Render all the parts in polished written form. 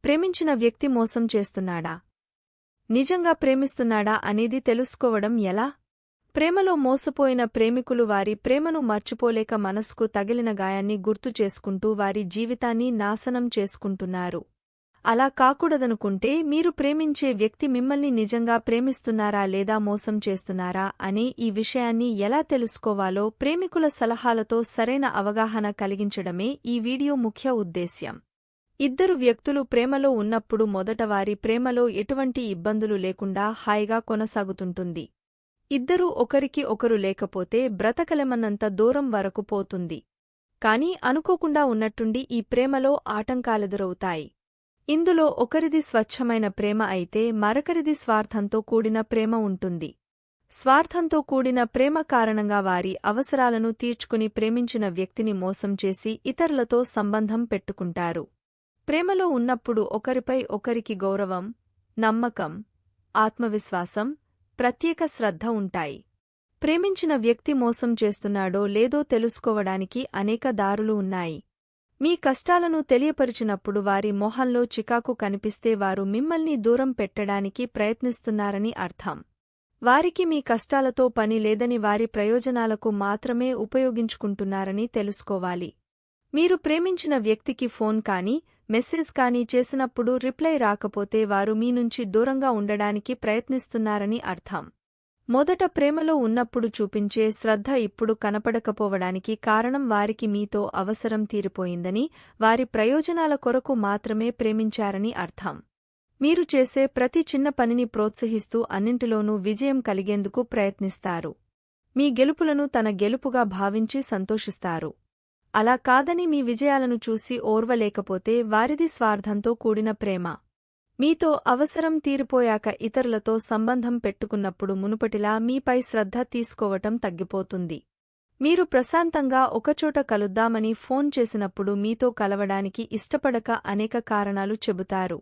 ప్రేమించిన వ్యక్తి మోసం చేస్తున్నాడా? నిజంగా ప్రేమిస్తున్నాడా అనేది తెలుసుకోవడం ఎలా? ప్రేమలో మోసపోయిన ప్రేమికులు వారి ప్రేమను మర్చిపోలేక మనసుకు తగిలిన గాయాన్ని గుర్తు చేసుకుంటూ వారి జీవితాన్ని నాశనం చేసుకుంటున్నారు. అలా కాకూడదనుకుంటే మీరు ప్రేమించే వ్యక్తి మిమ్మల్ని నిజంగా ప్రేమిస్తున్నారా లేదా మోసం చేస్తున్నారా అనే ఈ విషయాన్ని ఎలా తెలుసుకోవాలో ప్రేమికుల సలహాలతో సరైన అవగాహన కలిగించడమే ఈ వీడియో ముఖ్య ఉద్దేశ్యం. ఇద్దరు వ్యక్తులు ప్రేమలో ఉన్నప్పుడు మొదట వారి ప్రేమలో ఎటువంటి ఇబ్బందులు లేకుండా హాయిగా కొనసాగుతుంటుంది. ఇద్దరూ ఒకరికి ఒకరు లేకపోతే బ్రతకలేమన్నంత దూరం వరకు పోతుంది. కాని అనుకోకుండా ఉన్నట్టుండి ఈ ప్రేమలో ఆటంకాలెదురవుతాయి. ఇందులో ఒకరిది స్వచ్ఛమైన ప్రేమ అయితే మరొకరిది స్వార్థంతో కూడిన ప్రేమ ఉంటుంది. స్వార్థంతో కూడిన ప్రేమ కారణంగా వారి అవసరాలను తీర్చుకుని ప్రేమించిన వ్యక్తిని మోసం చేసి ఇతరులతో సంబంధం పెట్టుకుంటారు. ప్రేమలో ఉన్నప్పుడు ఒకరిపై ఒకరికి గౌరవం, నమ్మకం, ఆత్మవిశ్వాసం, ప్రత్యేక శ్రద్ధ ఉంటాయి. ప్రేమించిన వ్యక్తి మోసం చేస్తున్నాడో లేదో తెలుసుకోవడానికి అనేక దారులు ఉన్నాయి. మీ కష్టాలను తెలియపరిచినప్పుడు వారి మొహంలో చికాకు కనిపిస్తే వారు మిమ్మల్ని దూరం పెట్టడానికి ప్రయత్నిస్తున్నారని అర్థం. వారికి మీ కష్టాలతో పని లేదని వారి ప్రయోజనాలకు మాత్రమే ఉపయోగించుకుంటున్నారని తెలుసుకోవాలి. మీరు ప్రేమించిన వ్యక్తికి ఫోన్ కానీ, మెసేజ్ కానీ చేసినప్పుడు రిప్లై రాకపోతే వారు మీ నుంచి దూరంగా ఉండడానికి ప్రయత్నిస్తున్నారని అర్థం. మొదట ప్రేమలో ఉన్నప్పుడు చూపించే శ్రద్ధ ఇప్పుడు కనపడకపోవడానికి కారణం వారికి మీతో అవసరం తీరిపోయిందని, వారి ప్రయోజనాల కొరకు మాత్రమే ప్రేమించారని అర్థం. మీరు చేసే ప్రతి చిన్న పనిని ప్రోత్సహిస్తూ అన్నింటిలోనూ విజయం కలిగేందుకు ప్రయత్నిస్తారు. మీ గెలుపులను తన గెలుపుగా భావించి సంతోషిస్తారు. అలా కాదని మీ విజయాలను చూసి ఓర్వలేకపోతే వారిది స్వార్థంతో కూడిన ప్రేమ. మీతో అవసరం తీరిపోయాక ఇతరులతో సంబంధం పెట్టుకున్నప్పుడు మునుపటిలా మీపై శ్రద్ధ తీసుకోవటం తగ్గిపోతుంది. మీరు ప్రశాంతంగా ఒకచోట కలుద్దామని ఫోన్ చేసినప్పుడు మీతో కలవడానికి ఇష్టపడక అనేక కారణాలు చెబుతారు.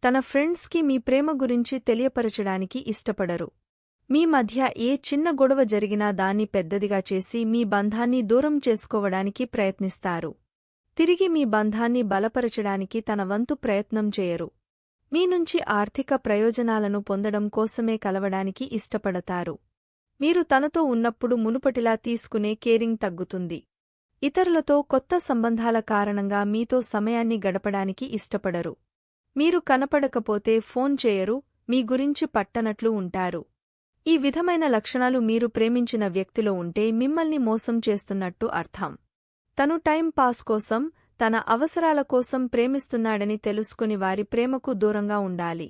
తన ఫ్రెండ్స్కి మీ ప్రేమ గురించి తెలియపరచడానికి ఇష్టపడరు. మీ మధ్య ఏ చిన్న గొడవ జరిగినా దాన్ని పెద్దదిగా చేసి మీ బంధాన్ని దూరం చేసుకోవడానికి ప్రయత్నిస్తారు. తిరిగి మీ బంధాన్ని బలపరచడానికి తన వంతు ప్రయత్నం చేయరు. మీ నుంచి ఆర్థిక ప్రయోజనాలను పొందడం కోసమే కలవడానికి ఇష్టపడతారు. మీరు తనతో ఉన్నప్పుడు మునుపటిలా తీసుకునే కేరింగ్ తగ్గుతుంది. ఇతరులతో కొత్త సంబంధాల కారణంగా మీతో సమయాన్ని గడపడానికి ఇష్టపడరు. మీరు కనపడకపోతే ఫోన్ చేయరు, మీ గురించి పట్టనట్లు ఉంటారు. ఈ విధమైన లక్షణాలు మీరు ప్రేమించిన వ్యక్తిలో ఉంటే మిమ్మల్ని మోసం చేస్తున్నట్టు అర్థం. తను టైం పాస్ కోసం, తన అవసరాల కోసం ప్రేమిస్తున్నాడని తెలుసుకుని వారి ప్రేమకు దూరంగా ఉండాలి.